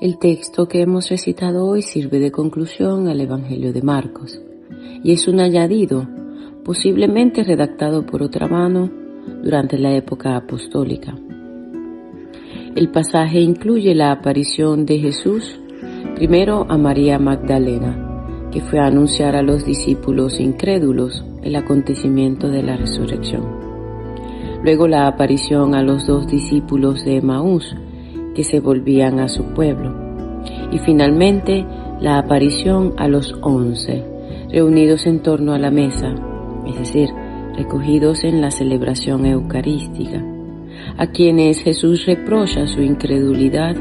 El texto que hemos recitado hoy sirve de conclusión al Evangelio de Marcos y es un añadido, posiblemente redactado por otra mano durante la época apostólica. El pasaje incluye la aparición de Jesús primero a María Magdalena, que fue a anunciar a los discípulos incrédulos el acontecimiento de la resurrección. Luego la aparición a los 2 discípulos de Emaús, que se volvían a su pueblo. Y finalmente la aparición a los 11, reunidos en torno a la mesa, es decir, recogidos en la celebración eucarística, a quienes Jesús reprocha su incredulidad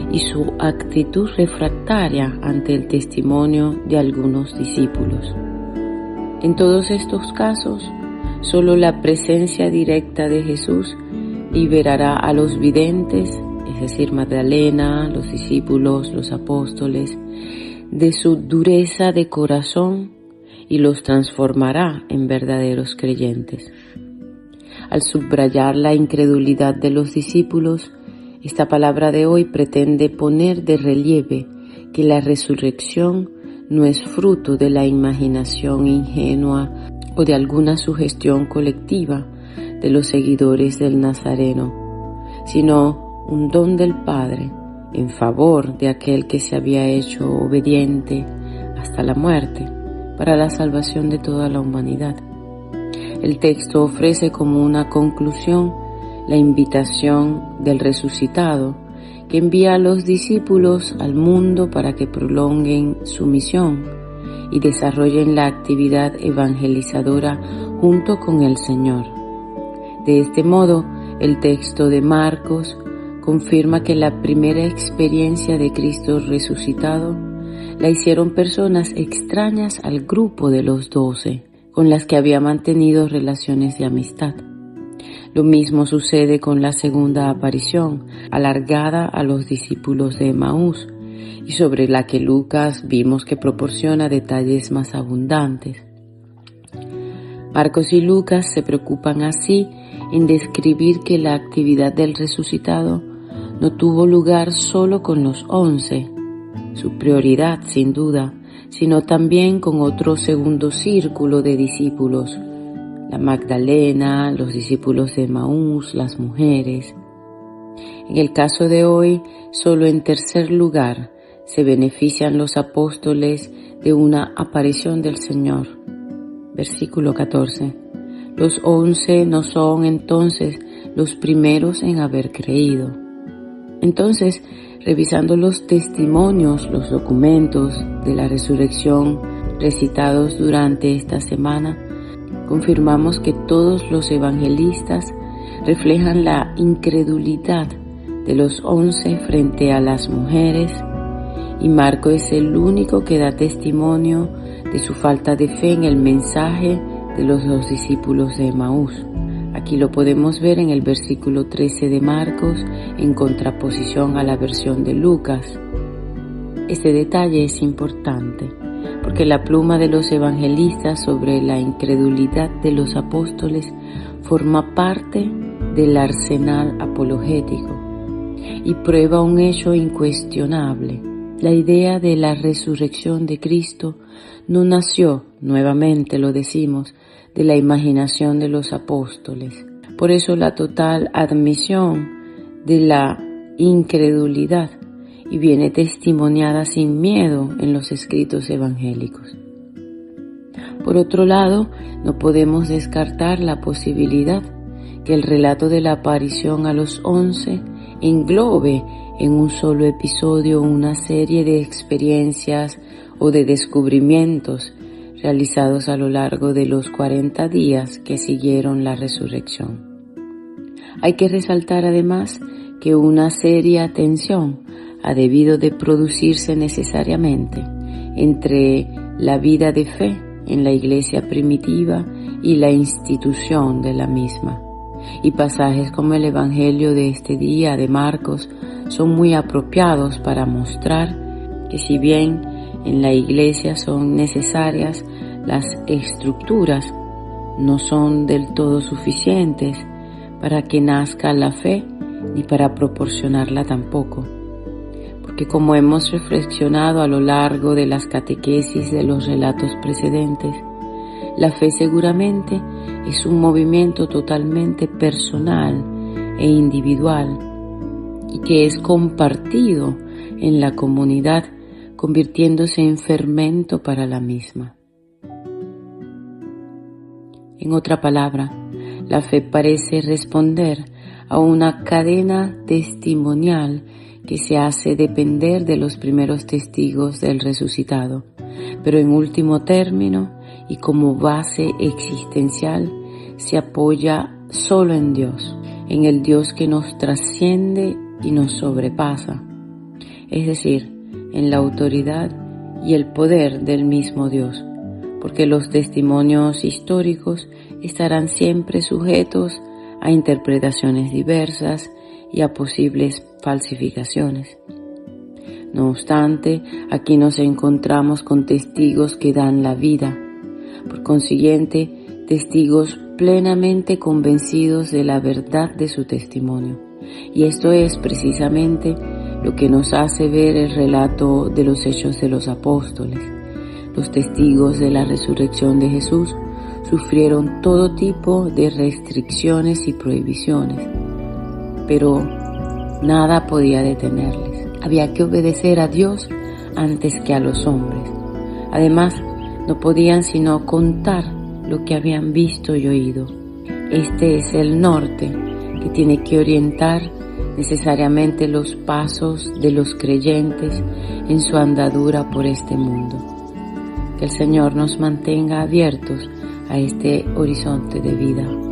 y su actitud refractaria ante el testimonio de algunos discípulos. En todos estos casos, solo la presencia directa de Jesús liberará a los videntes, es decir, Magdalena, los discípulos, los apóstoles, de su dureza de corazón y los transformará en verdaderos creyentes. Al subrayar la incredulidad de los discípulos, esta palabra de hoy pretende poner de relieve que la resurrección no es fruto de la imaginación ingenua o de alguna sugestión colectiva de los seguidores del Nazareno, sino un don del Padre en favor de aquel que se había hecho obediente hasta la muerte para la salvación de toda la humanidad. El texto ofrece como una conclusión la invitación del resucitado que envía a los discípulos al mundo para que prolonguen su misión y desarrollen la actividad evangelizadora junto con el Señor. De este modo, el texto de Marcos confirma que la primera experiencia de Cristo resucitado la hicieron personas extrañas al grupo de los 12, con las que había mantenido relaciones de amistad. Lo mismo sucede con la segunda aparición, alargada a los discípulos de Emaús, y sobre la que Lucas vimos que proporciona detalles más abundantes. Marcos y Lucas se preocupan así en describir que la actividad del resucitado no tuvo lugar solo con los 11, su prioridad sin duda, sino también con otro segundo círculo de discípulos, la Magdalena, los discípulos de Emaús, las mujeres. En el caso de hoy, solo en tercer lugar se benefician los apóstoles de una aparición del Señor. Versículo 14. Los 11 no son entonces los primeros en haber creído. Entonces, revisando los testimonios, los documentos de la resurrección recitados durante esta semana, confirmamos que todos los evangelistas reflejan la incredulidad de los 11 frente a las mujeres, y Marco es el único que da testimonio de su falta de fe en el mensaje de los 2 discípulos de Emaús. Aquí lo podemos ver en el versículo 13 de Marcos, en contraposición a la versión de Lucas. Este detalle es importante, porque la pluma de los evangelistas sobre la incredulidad de los apóstoles forma parte del arsenal apologético y prueba un hecho incuestionable. La idea de la resurrección de Cristo no nació, nuevamente lo decimos, de la imaginación de los apóstoles. Por eso la total admisión de la incredulidad y viene testimoniada sin miedo en los escritos evangélicos. Por otro lado, no podemos descartar la posibilidad que el relato de la aparición a los 11 englobe en un solo episodio una serie de experiencias o de descubrimientos realizados a lo largo de los 40 días que siguieron la resurrección. Hay que resaltar además que una seria tensión ha debido de producirse necesariamente entre la vida de fe en la iglesia primitiva y la institución de la misma. Y pasajes como el Evangelio de este día de Marcos son muy apropiados para mostrar que si bien en la iglesia son necesarias las estructuras, no son del todo suficientes para que nazca la fe ni para proporcionarla tampoco. Porque como hemos reflexionado a lo largo de las catequesis de los relatos precedentes, la fe seguramente es un movimiento totalmente personal e individual y que es compartido en la comunidad, convirtiéndose en fermento para la misma. En otra palabra, la fe parece responder a una cadena testimonial que se hace depender de los primeros testigos del resucitado, pero en último término y como base existencial se apoya solo en Dios, en el Dios que nos trasciende y nos sobrepasa, es decir, en la autoridad y el poder del mismo Dios, porque los testimonios históricos estarán siempre sujetos a interpretaciones diversas y a posibles falsificaciones. No obstante, aquí nos encontramos con testigos que dan la vida, por consiguiente, testigos plenamente convencidos de la verdad de su testimonio. Y esto es precisamente lo que nos hace ver el relato de los Hechos de los Apóstoles. Los testigos de la resurrección de Jesús sufrieron todo tipo de restricciones y prohibiciones, pero nada podía detenerles. Había que obedecer a Dios antes que a los hombres. Además, no podían sino contar lo que habían visto y oído. Este es el norte que tiene que orientar necesariamente los pasos de los creyentes en su andadura por este mundo. Que el Señor nos mantenga abiertos a este horizonte de vida.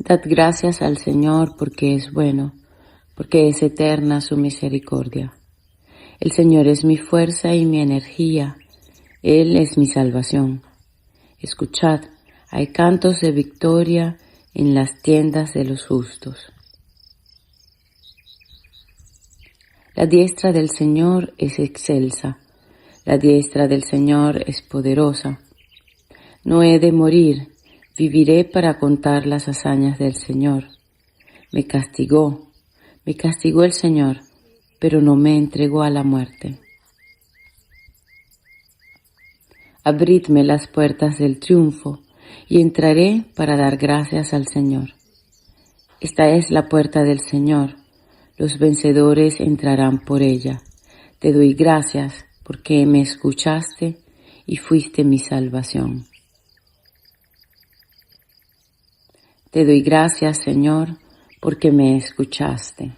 Dad gracias al Señor porque es bueno, porque es eterna su misericordia. El Señor es mi fuerza y mi energía, Él es mi salvación. Escuchad, hay cantos de victoria en las tiendas de los justos. La diestra del Señor es excelsa, la diestra del Señor es poderosa. No he de morir, viviré para contar las hazañas del Señor. Me castigó el Señor, pero no me entregó a la muerte. Abridme las puertas del triunfo y entraré para dar gracias al Señor. Esta es la puerta del Señor, los vencedores entrarán por ella. Te doy gracias porque me escuchaste y fuiste mi salvación. Te doy gracias, Señor, porque me escuchaste.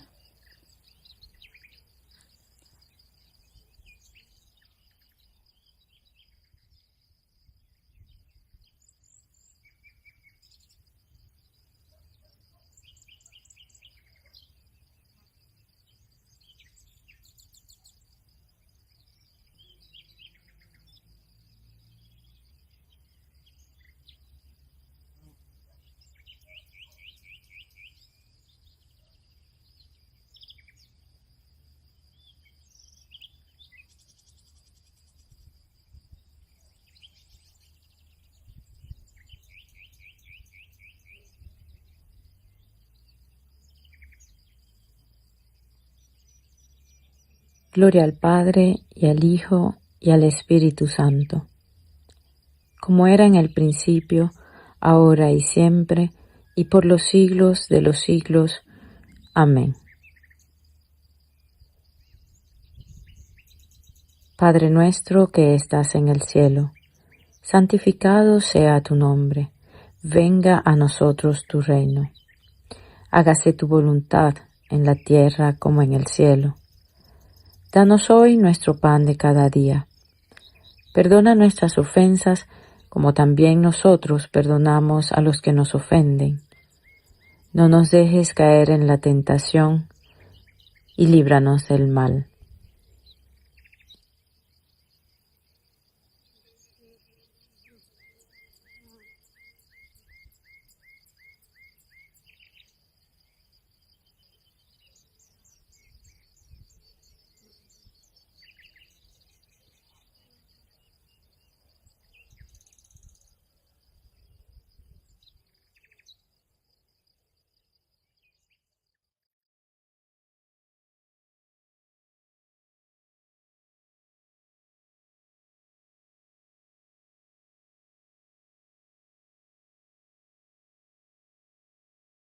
Gloria al Padre, y al Hijo, y al Espíritu Santo, como era en el principio, ahora y siempre, y por los siglos de los siglos. Amén. Padre nuestro que estás en el cielo, santificado sea tu nombre, venga a nosotros tu reino. Hágase tu voluntad en la tierra como en el cielo. Danos hoy nuestro pan de cada día. Perdona nuestras ofensas como también nosotros perdonamos a los que nos ofenden. No nos dejes caer en la tentación y líbranos del mal.